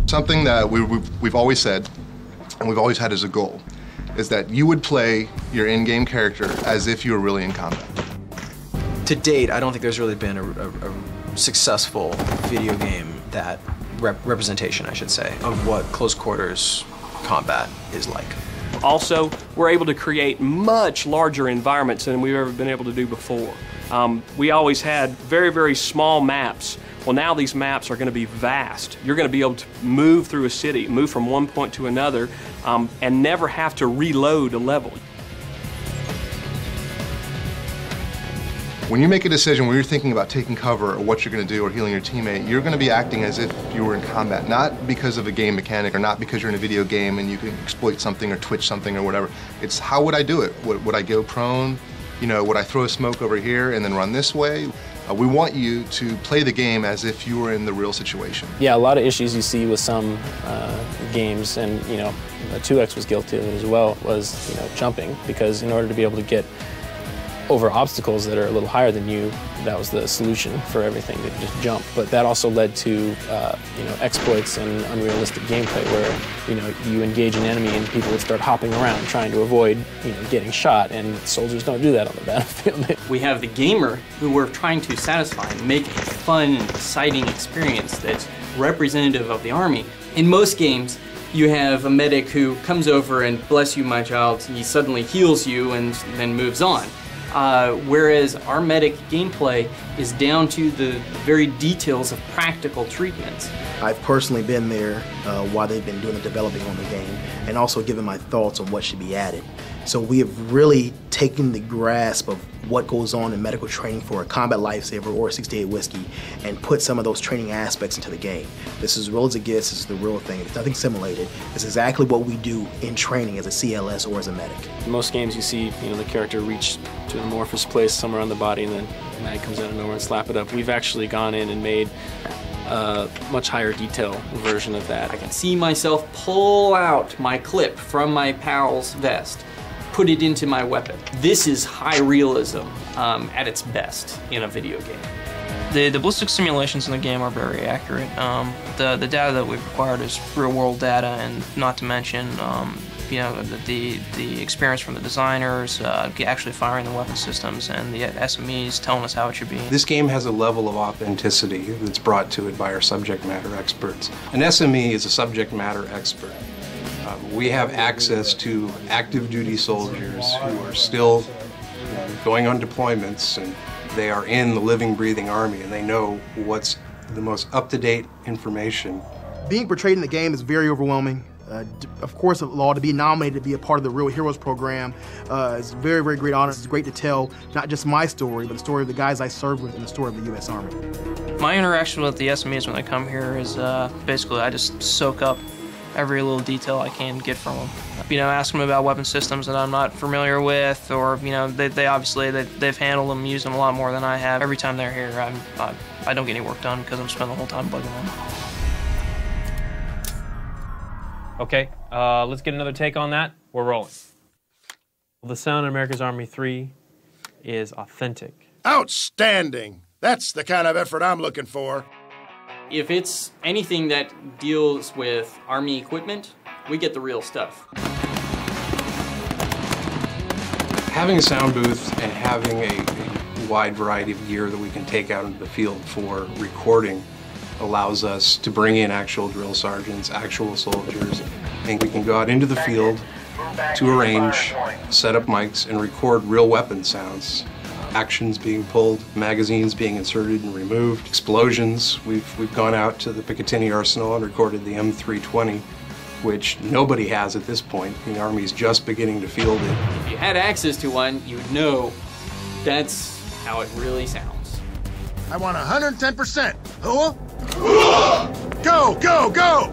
Something that we've always said, and we've always had as a goal, is that you would play your in-game character as if you were really in combat. To date, I don't think there's really been a successful video game that representation, I should say, of what close quarters combat is like. Also, we're able to create much larger environments than we've ever been able to do before. We always had very, very small maps. Well, now these maps are going to be vast. You're going to be able to move through a city, move from one point to another, and never have to reload a level. When you make a decision, when you're thinking about taking cover or what you're going to do or healing your teammate, you're going to be acting as if you were in combat, not because of a game mechanic or not because you're in a video game and you can exploit something or twitch something or whatever. It's how would I do it? Would I go prone? You know, would I throw a smoke over here and then run this way? We want you to play the game as if you were in the real situation. Yeah, a lot of issues you see with some games, and you know, 2X was guilty of it as well, was jumping, because in order to be able to get over obstacles that are a little higher than you, that was the solution for everything, to just jump. But that also led to exploits and unrealistic gameplay where you engage an enemy and people would start hopping around trying to avoid getting shot, and soldiers don't do that on the battlefield. We have the gamer who we're trying to satisfy and make a fun, exciting experience that's representative of the Army. In most games, you have a medic who comes over and, bless you, my child, he suddenly heals you and then moves on. Whereas our medic gameplay is down to the very details of practical treatments. I've personally been there while they've been doing the developing on the game, and also given my thoughts on what should be added. So we have really taken the grasp of what goes on in medical training for a combat lifesaver or a 68 whiskey and put some of those training aspects into the game. This is as real as it gets. This is the real thing. It's nothing simulated. It's exactly what we do in training as a CLS or as a medic. In most games you see the character reach to an amorphous place somewhere on the body and then the mag comes out of nowhere and slap it up. We've actually gone in and made a much higher detail version of that. I can see myself pull out my clip from my pal's vest, put it into my weapon. This is high realism at its best in a video game. The ballistic simulations in the game are very accurate. The data that we've acquired is real-world data, and not to mention the experience from the designers, actually firing the weapon systems, and the SMEs telling us how it should be. This game has a level of authenticity that's brought to it by our subject matter experts. An SME is a subject matter expert. We have access to active duty soldiers who are still going on deployments, and they are in the living, breathing Army, and they know what's the most up-to-date information. Being portrayed in the game is very overwhelming. Of course, to be nominated to be a part of the Real Heroes program is a very, very great honor. It's great to tell not just my story, but the story of the guys I served with and the story of the U.S. Army. My interaction with the SMEs when they come here is basically I just soak up every little detail I can get from them. Ask them about weapon systems that I'm not familiar with, or they obviously they've handled them, used them a lot more than I have. Every time they're here, I don't get any work done because I'm spending the whole time bugging them. Okay, let's get another take on that. We're rolling. The sound in America's Army 3 is authentic. Outstanding! That's the kind of effort I'm looking for. If it's anything that deals with Army equipment, we get the real stuff. Having a sound booth and having a wide variety of gear that we can take out into the field for recording allows us to bring in actual drill sergeants, actual soldiers, and we can go out into the field to a range, set up mics, and record real weapon sounds. Actions being pulled, magazines being inserted and removed, explosions. We've gone out to the Picatinny Arsenal and recorded the M320, which nobody has at this point. The Army's just beginning to field it. If you had access to one, you would know that's how it really sounds. I want 110%. Who? Go, go, go!